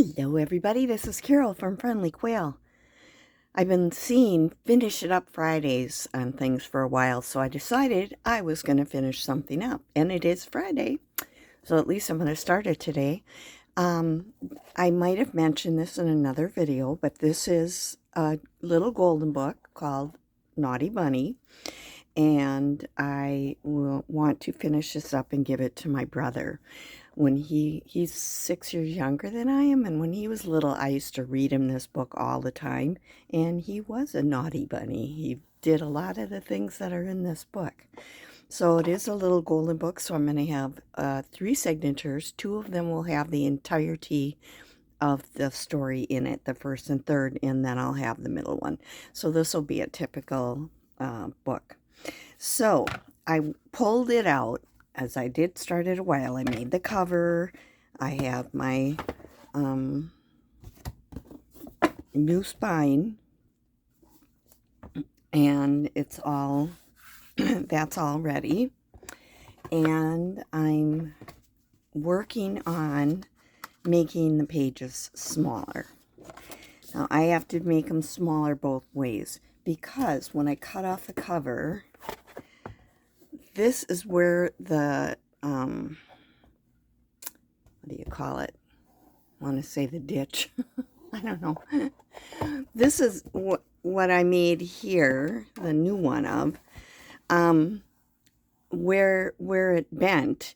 Hello, everybody. This is Carol from Friendly Quail. I've been seeing Finish It Up Fridays on things for a while, so I decided I was going to finish something up. And it is Friday, so at least I'm going to start it today. I might have mentioned this in another video, but this is a little golden book called Naughty Bunny. And I will want to finish this up and give it to my brother. When he's 6 years younger than I am, and when he was little, I used to read him this book all the time, and he was a naughty bunny. He did a lot of the things that are in this book. So it is a little golden book, so I'm going to have 3 signatures. 2 of them will have the entirety of the story in it, the first and third, and then I'll have the middle one. So this will be a typical book. So I pulled it out, as I did start it a while. I made the cover. I have my new spine, and it's all, that's all ready. And I'm working on making the pages smaller. Now I have to make them smaller both ways, because when I cut off the cover, this is where the, what do you call it? I want to say the ditch. I don't know. This is what I made here, the new one of, where it bent.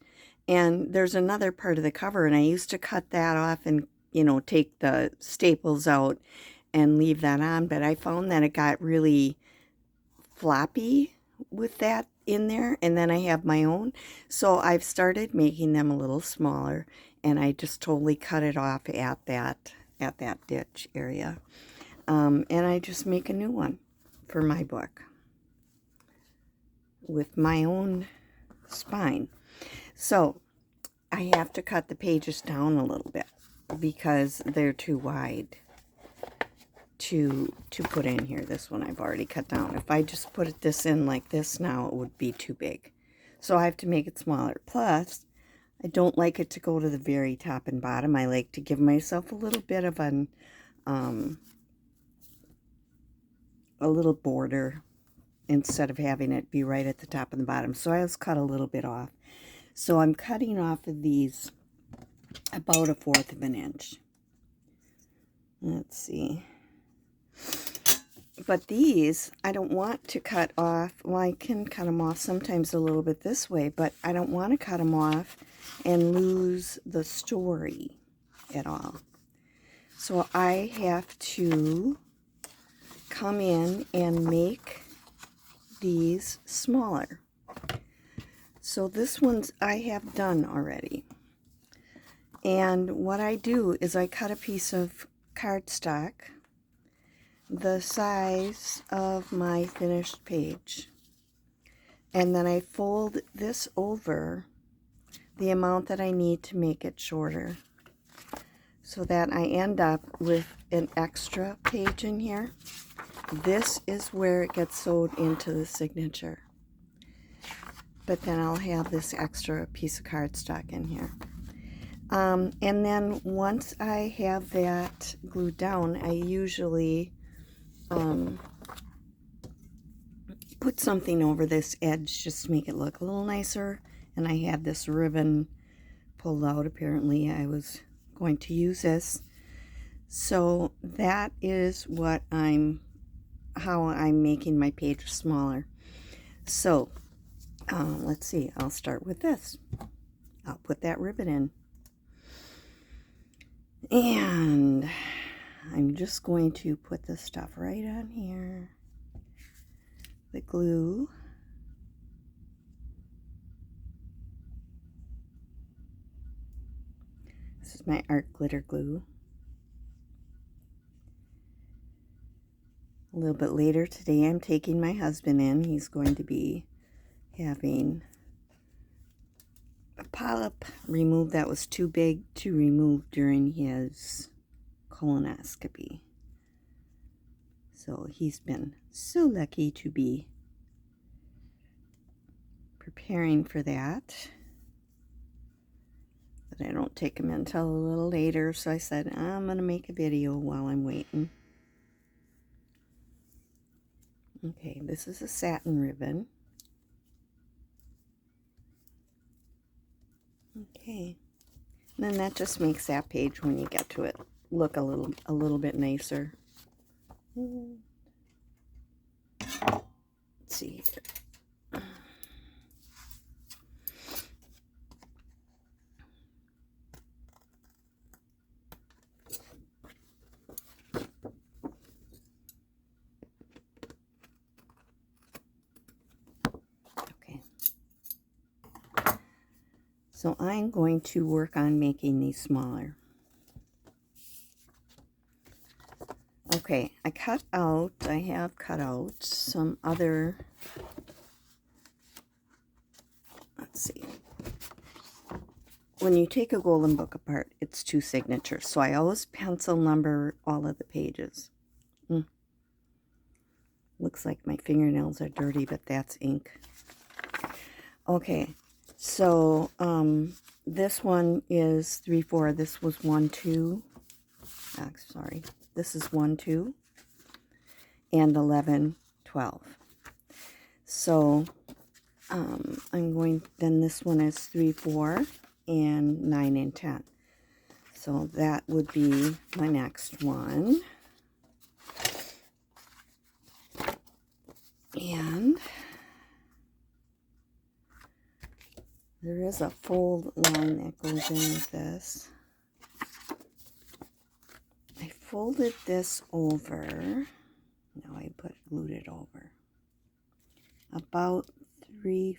And there's another part of the cover, and I used to cut that off and, take the staples out and leave that on. But I found that it got really floppy with that in there, and then I have my own, so I've started making them a little smaller, and I just totally cut it off at that ditch area, and I just make a new one for my book with my own spine. So I have to cut the pages down a little bit because they're too wide to put in here. This one I've already cut down. If I just put this in like this now, it would be too big. So I have to make it smaller. Plus, I don't like it to go to the very top and bottom. I like to give myself a little bit of a little border instead of having it be right at the top and the bottom. So I just cut a little bit off. So I'm cutting off of these about 1/4 of an inch. Let's see. But these, I don't want to cut off. Well, I can cut them off sometimes a little bit this way, but I don't want to cut them off and lose the story at all. So I have to come in and make these smaller. So this one's I have done already. And what I do is I cut a piece of cardstock the size of my finished page, and then I fold this over the amount that I need to make it shorter, so that I end up with an extra page in here. This is where it gets sewed into the signature, but then I'll have this extra piece of cardstock in here. And then once I have that glued down, I usually put something over this edge just to make it look a little nicer. And I had this ribbon pulled out. Apparently I was going to use this. So that is how I'm making my page smaller. So let's see, I'll start with this. I'll put that ribbon in, and I'm just going to put the stuff right on here. The glue. This is my art glitter glue. A little bit later today, I'm taking my husband in. He's going to be having a polyp removed that was too big to remove during his colonoscopy. So he's been so lucky to be preparing for that. but I don't take them until a little later, so I said I'm going to make a video while I'm waiting. Okay, this is a satin ribbon. Okay, and then that just makes that page, when you get to it, look a little bit nicer. Let's see here. Okay. So I'm going to work on making these smaller. Okay, I have cut out some other, let's see. When you take a golden book apart, it's 2 signatures. So I always pencil number all of the pages. Looks like my fingernails are dirty, but that's ink. Okay, so this one is 3/4. This was 1, 2. Sorry, this is 1, 2, and 11, 12. So I'm going. Then this one is 3, 4, and 9 and 10. So that would be my next one. And there is a fold line that goes in with this. I folded this over. No, I glued it over. About 3/7.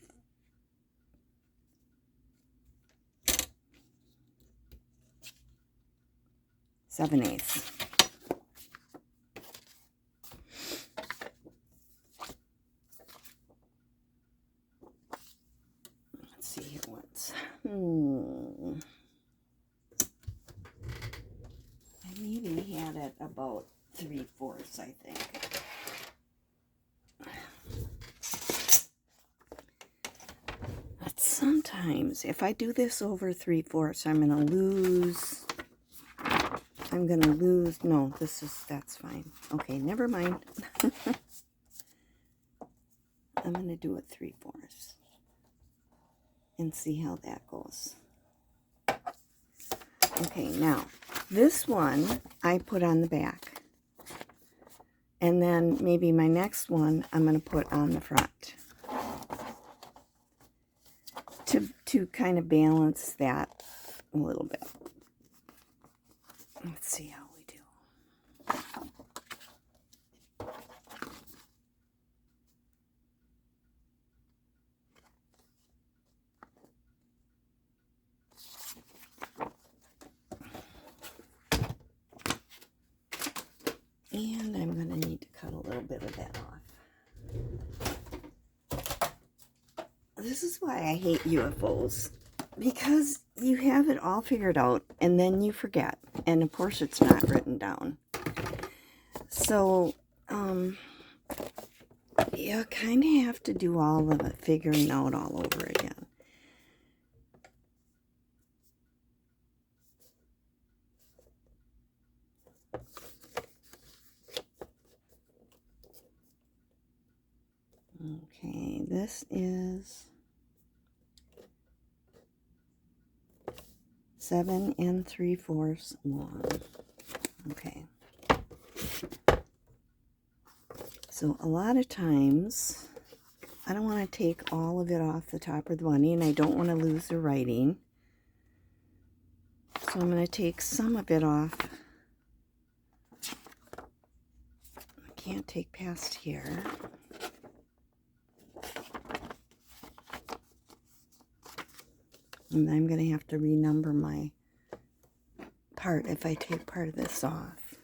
Let's see here once. I maybe had it about 3/4, I think. But sometimes, if I do this over 3/4, I'm going to lose. No, that's fine. Okay, never mind. I'm going to do it 3/4 and see how that goes. Okay, now, this one I put on the back. And then maybe my next one I'm going to put on the front. To kind of balance that a little bit. Let's see how we do. And I'm going to need to cut a little bit of that off. This is why I hate UFOs. Because you have it all figured out and then you forget. And of course it's not written down. So, you kind of have to do all of it figuring out all over again. Okay, this is 7 3/4 long. Okay. So a lot of times, I don't want to take all of it off the top of the bunny, and I don't want to lose the writing. So I'm going to take some of it off. I can't take past here. And I'm going to have to renumber my part if I take part of this off.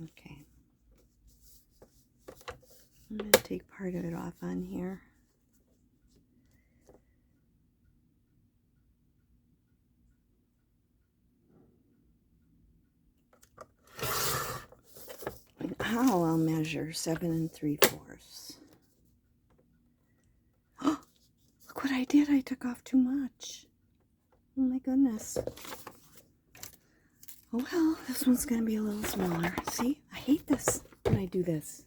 Okay. I'm going to take part of it off on here. how I'll measure 7 3/4. Oh, look what I did. I took off too much. Oh my goodness. Oh well, this one's going to be a little smaller. See, I hate this when I do this.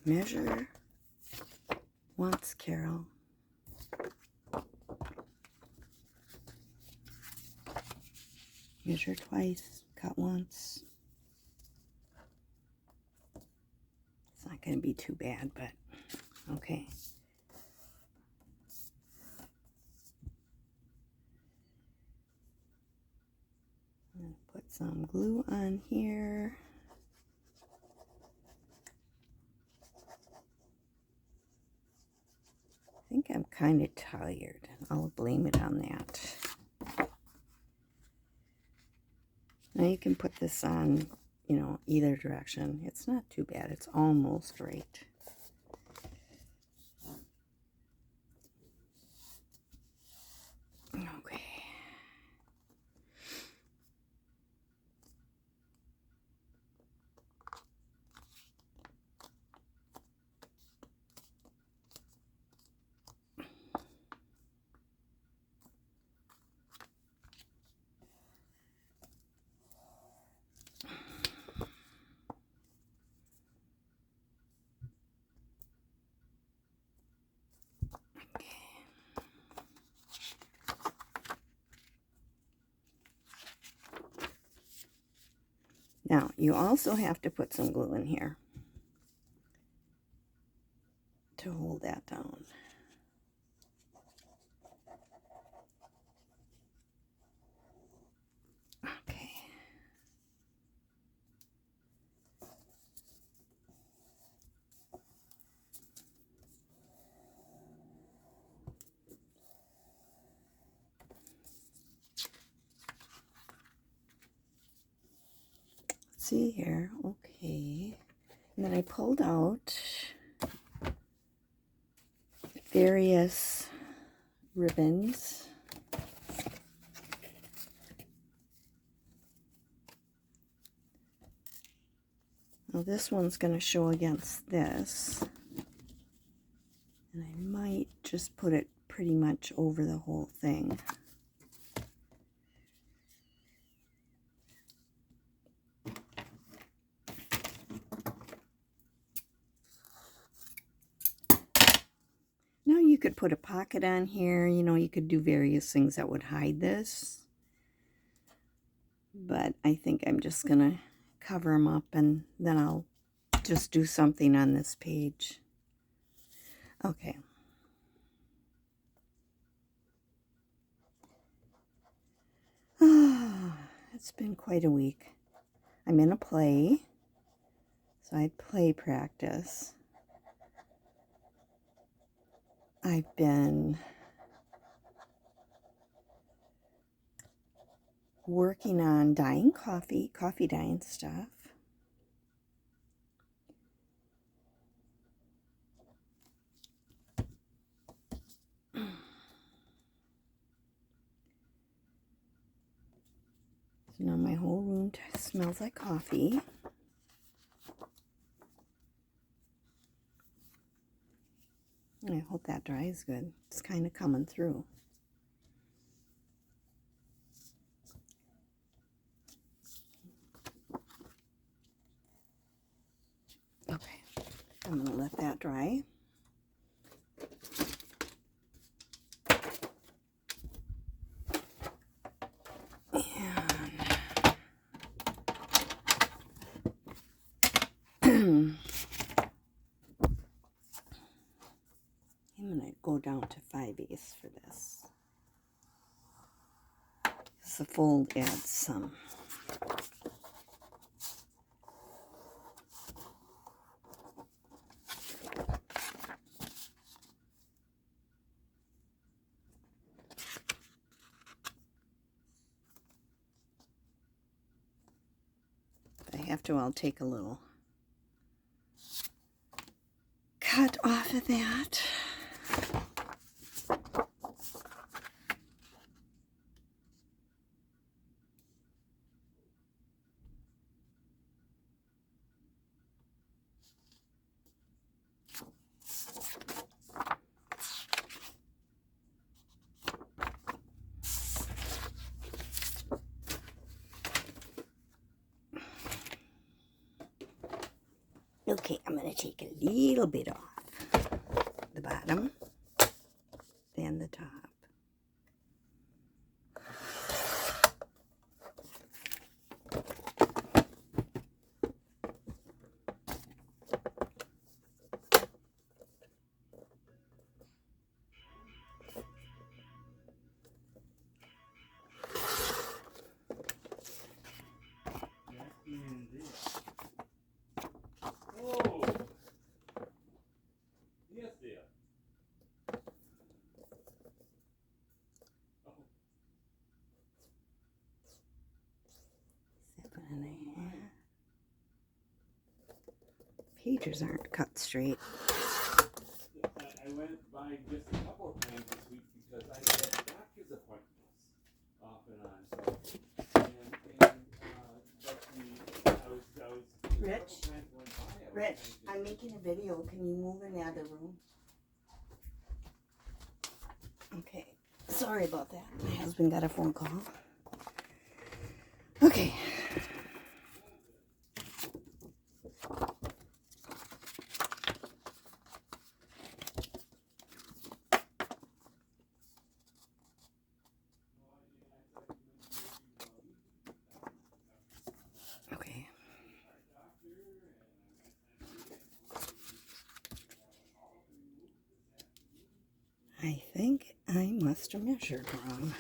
Measure once, Carol. Measure twice, cut once. It's not going to be too bad, but okay. I'm going to put some glue on here. I think I'm kind of tired. I'll blame it on that. Now you can put this on, you know, either direction. It's not too bad. It's almost right. Okay. Now, you also have to put some glue in here to hold that down. Okay. See here, okay. And then I pulled out various ribbons. Now this one's going to show against this. And I might just put it pretty much over the whole thing. Now you could put a pocket on here, you know, you could do various things that would hide this. But I think I'm just going to cover them up and then I'll just do something on this page. Okay. It's been quite a week. I'm in a play, so I had play practice. I've been working on dyeing coffee dyeing stuff. So now my whole room smells like coffee. And I hope that dries good. It's kind of coming through. Okay, I'm going to let that dry. And I'm going to go down to 5/8 for this. Because the fold adds some. If I have to, I'll take a little cut off of that. Okay, I'm going to take a little bit off the bottom, then the top. Pages aren't cut straight. I went by just a couple of times this week because I had doctor's appointments off and on. So, Rich, I'm making a video. Can you move in the other room? Okay, sorry about that. My husband got a phone call. Okay. Okay. I think I must have measured wrong.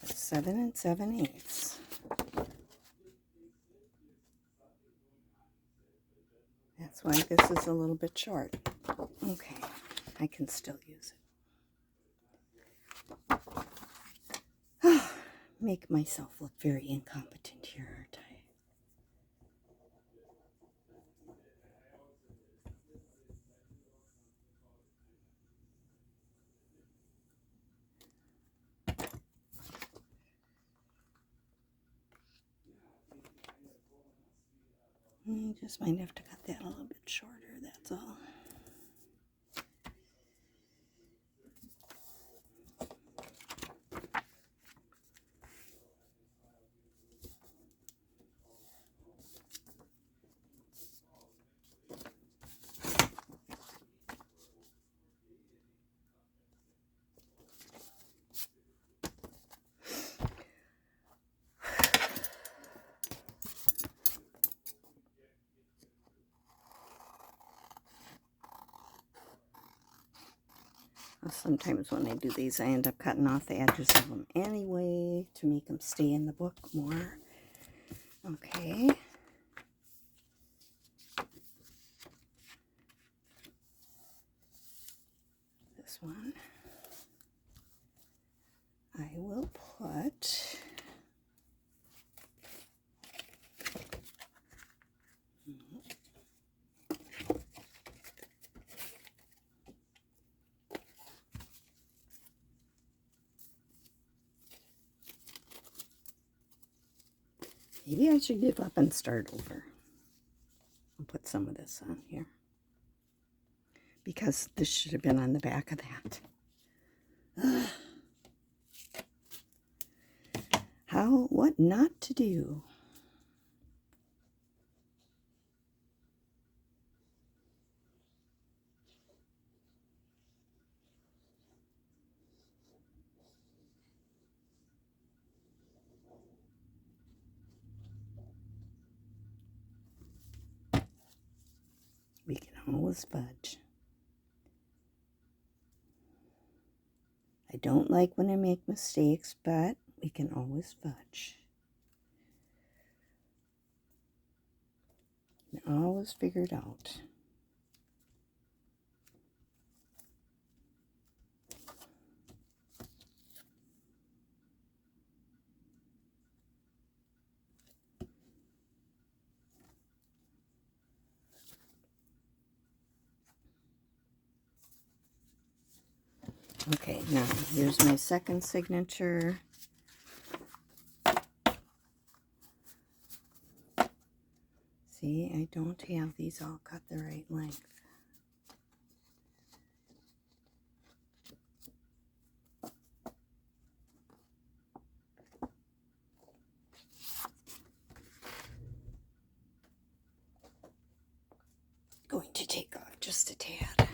So 7 7/8. That's why this is a little bit short. Okay, I can still use it. Make myself look very incompetent here, aren't I? You just might have to cut that a little bit shorter, that's all. Sometimes when I do these, I end up cutting off the edges of them anyway to make them stay in the book more. Okay. This one I will put maybe I should give up and start over. I'll put some of this on here because this should have been on the back of that. Ugh. What not to do? We can always fudge. I don't like when I make mistakes, but we can always fudge. You can always figure it out. Okay, now here's my second signature. See, I don't have these all cut the right length. just a tad.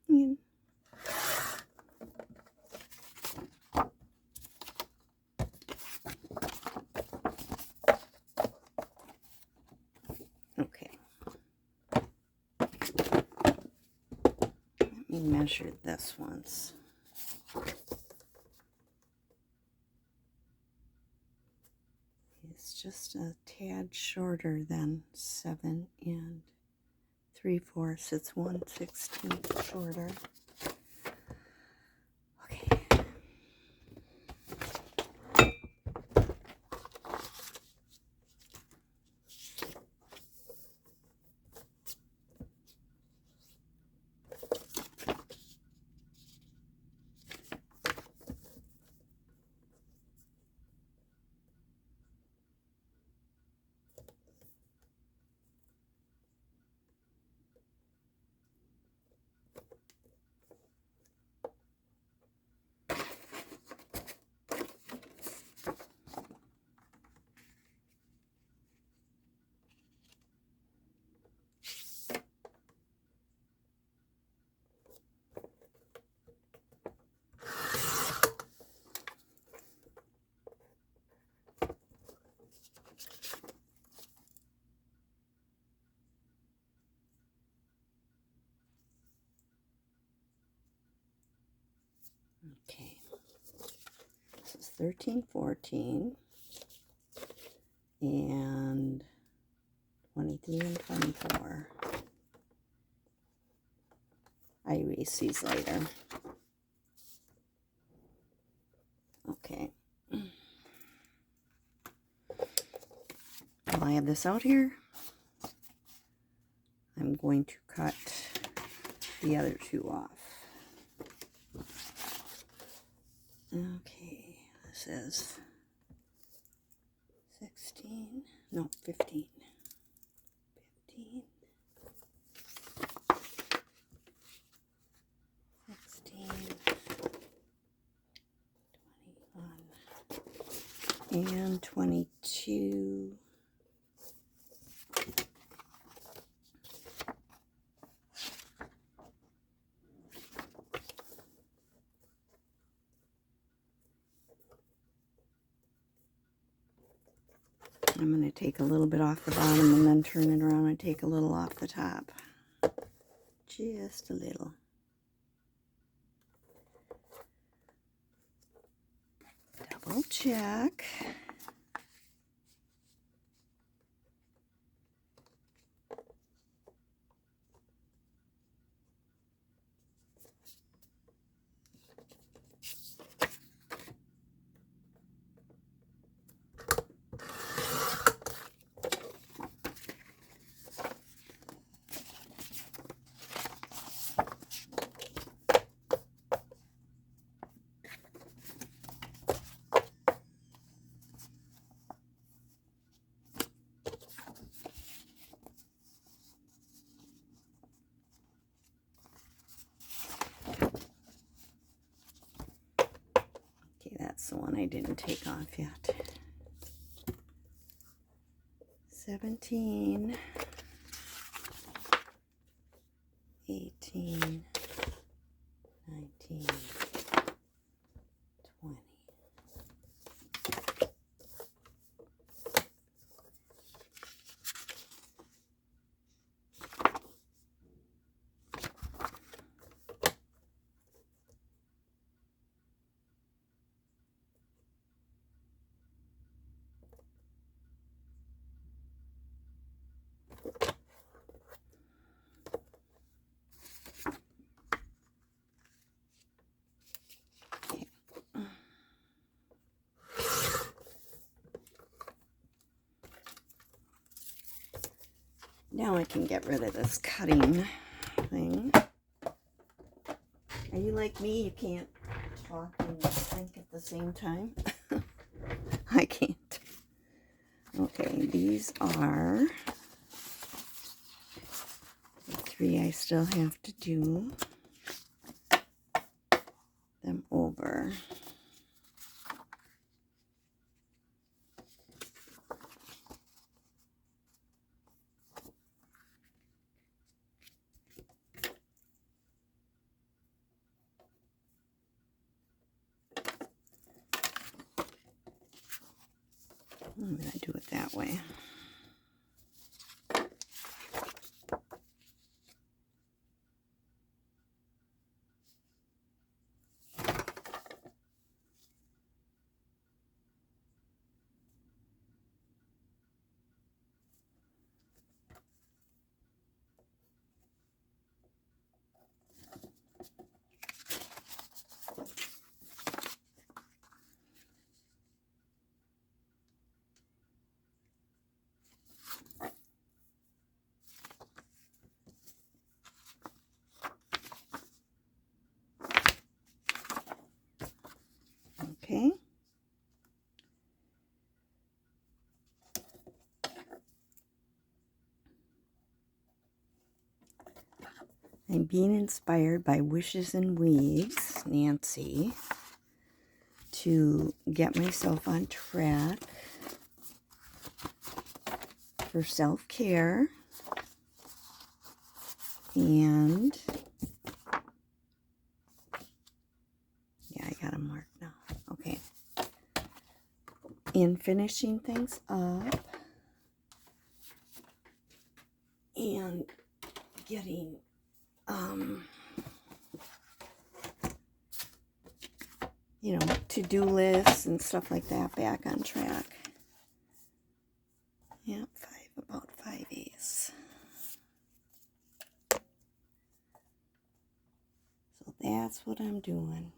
Yeah. Okay. Let me measure this once. It's just a tad shorter than 7 3/4. It's 1/16 shorter. Okay. Okay. This is 13, 14, and 23 and 24. I erase these later. Okay. While I have this out here, I'm going to cut the other two off. Okay, this is 16, no, 15. 15, 16, 21, and 22. I'm going to take a little bit off the bottom and then turn it around and take a little off the top. Just a little. Double check. Okay, that's the one I didn't take off yet. 17, 18, 19, 20. Now I can get rid of this cutting thing. Are you like me? You can't talk and think at the same time? I can't. Okay, these are the 3 I still have to do them over. I'm going to do it that way. Okay. I'm being inspired by Wishes and Weaves, Nancy, to get myself on track for self-care. And yeah, I got them marked now. Okay. In finishing things up and getting you know, to-do lists and stuff like that back on track. Yeah, about 5 A's. So that's what I'm doing.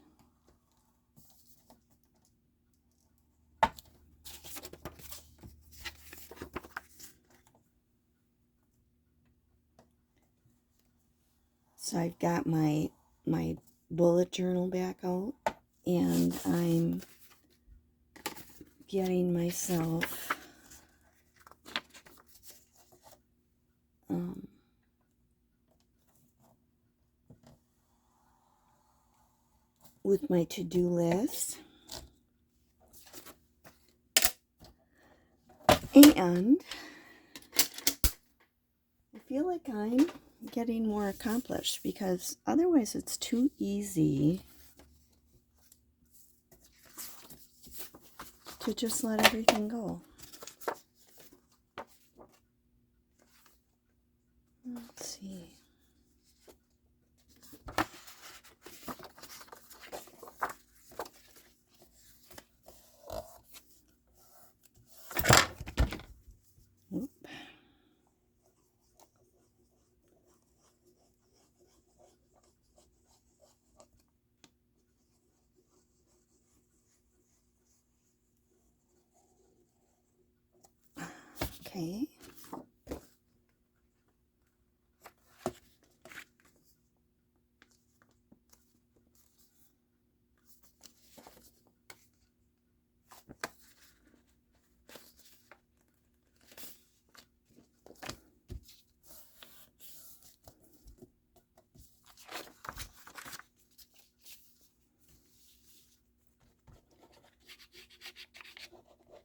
So I've got my bullet journal back out, and I'm getting myself with my to-do list. And I feel like I'm getting more accomplished, because otherwise it's too easy to just let everything go. Let's see. Oop. Okay.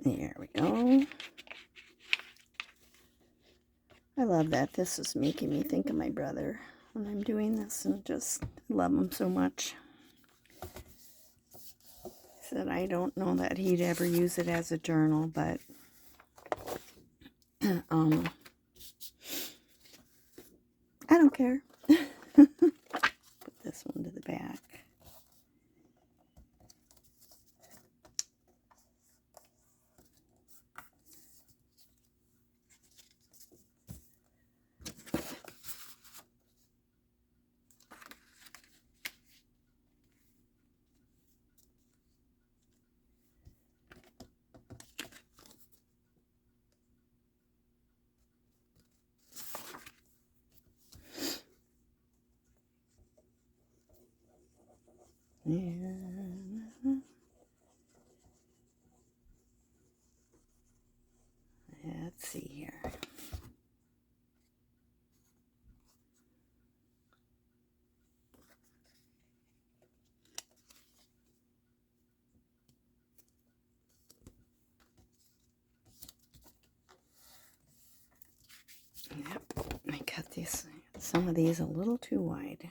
There we go. I love that. This is making me think of my brother when I'm doing this, and just love him so much. He said I don't know that he'd ever use it as a journal, but I don't care. Put this one to the back. And let's see here. Yep, I cut some of these a little too wide.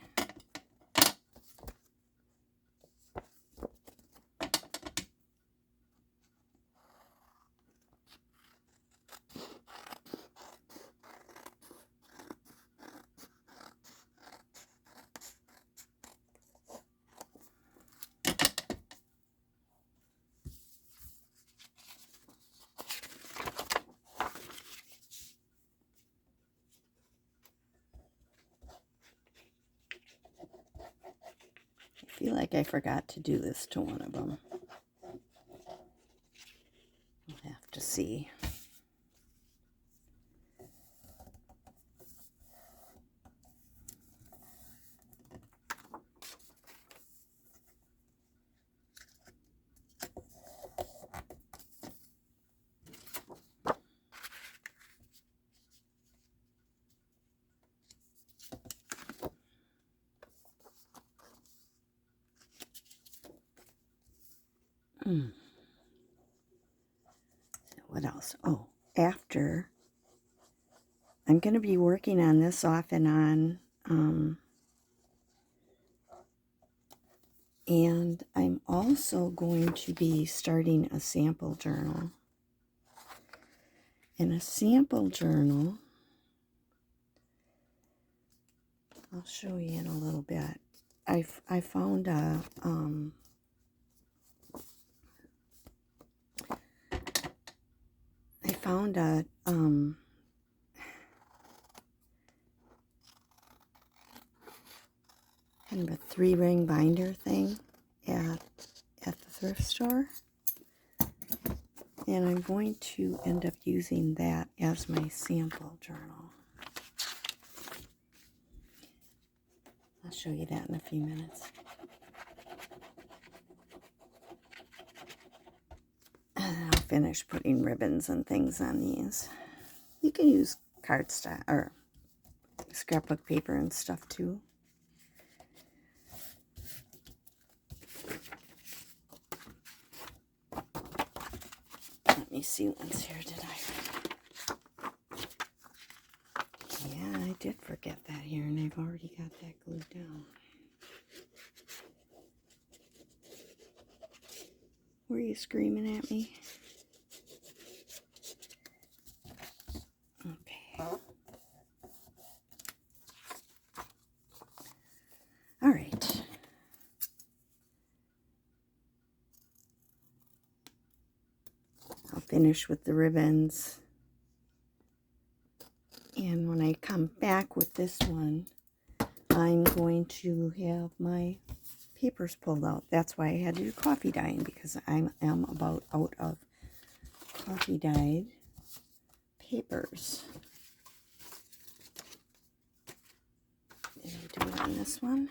feel like I forgot to do this to one of them. I'll have to see. What else? Oh, after, I'm going to be working on this off and on, and I'm also going to be starting a sample journal. In a sample journal, I'll show you in a little bit. I found a kind of a 3-ring binder thing at the thrift store, and I'm going to end up using that as my sample journal. I'll show you that in a few minutes. And I'll finish putting ribbons and things on these. You can use cardstock or scrapbook paper and stuff too. Let me see what's here. Yeah, I did forget that here, and I've already got that glued down. Were you screaming at me? Okay. All right. I'll finish with the ribbons. And when I come back with this one, I'm going to have my papers pulled out. That's why I had to do coffee dyeing, because I am about out of coffee dyed papers. Did I do it on this one?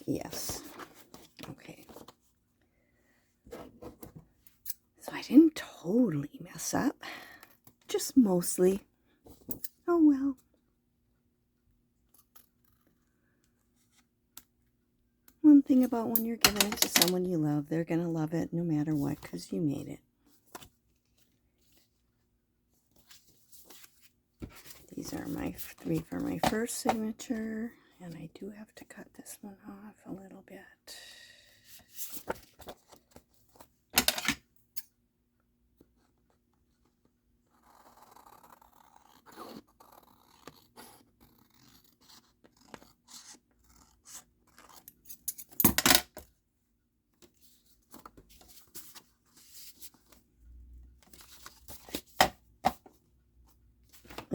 Yes. Okay. So I didn't totally mess up. Just mostly. Oh well. One thing about when you're giving it to someone you love, they're going to love it no matter what, because you made it. These are my 3 for my first signature, and I do have to cut this one off a little bit.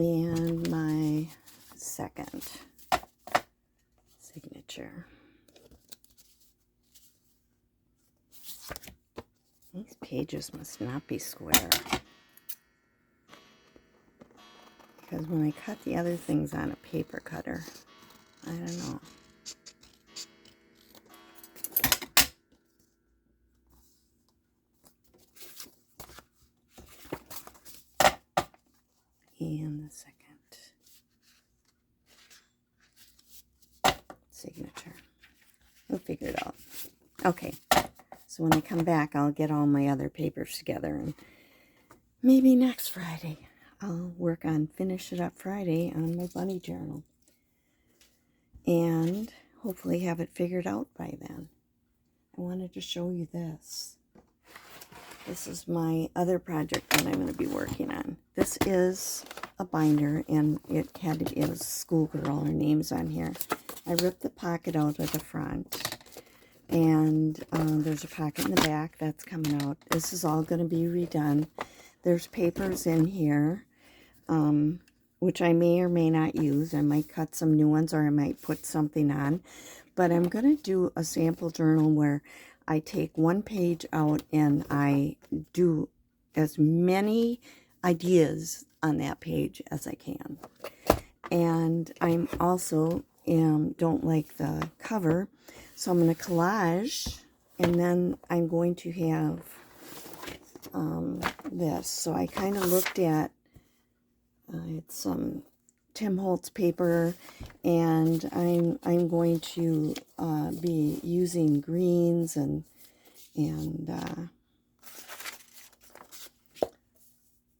And my second signature. These pages must not be square, because when I cut the other things on a paper cutter, I don't know. And the second signature. We'll figure it out. Okay, so when I come back, I'll get all my other papers together, and maybe next Friday I'll work on Finish It Up Friday on my bunny journal, and hopefully have it figured out by then. I wanted to show you this. This is my other project that I'm going to be working on. This is a binder, and it was Schoolgirl. Her name's on here. I ripped the pocket out of the front, and there's a pocket in the back that's coming out. This is all going to be redone. There's papers in here. which I may or may not use. I might cut some new ones or I might put something on. But I'm going to do a sample journal where I take one page out and I do as many ideas on that page as I can. And I'm also don't like the cover, so I'm going to collage, and then I'm going to have this. So I kind of looked at it's some Tim Holtz paper, and I'm going to be using greens and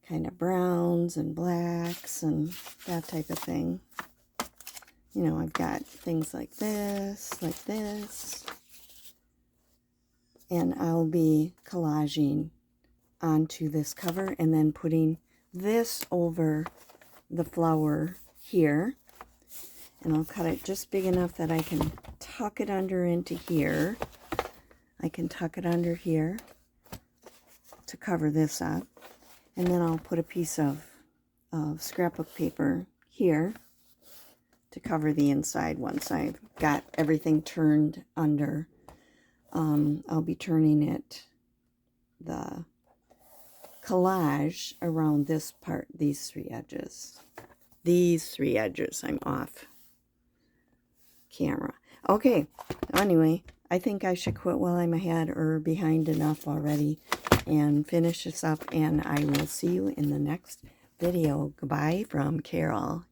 kind of browns and blacks and that type of thing. You know, I've got things like this, and I'll be collaging onto this cover and then putting this over the flower here. And I'll cut it just big enough that I can tuck it under into here. I can tuck it under here to cover this up. And then I'll put a piece of scrapbook paper here to cover the inside once I've got everything turned under. I'll be turning it, the collage, around this part, these three edges. These three edges, I'm off camera. Okay, anyway, I think I should quit while I'm ahead or behind enough already and finish this up, and I will see you in the next video. Goodbye from Carol.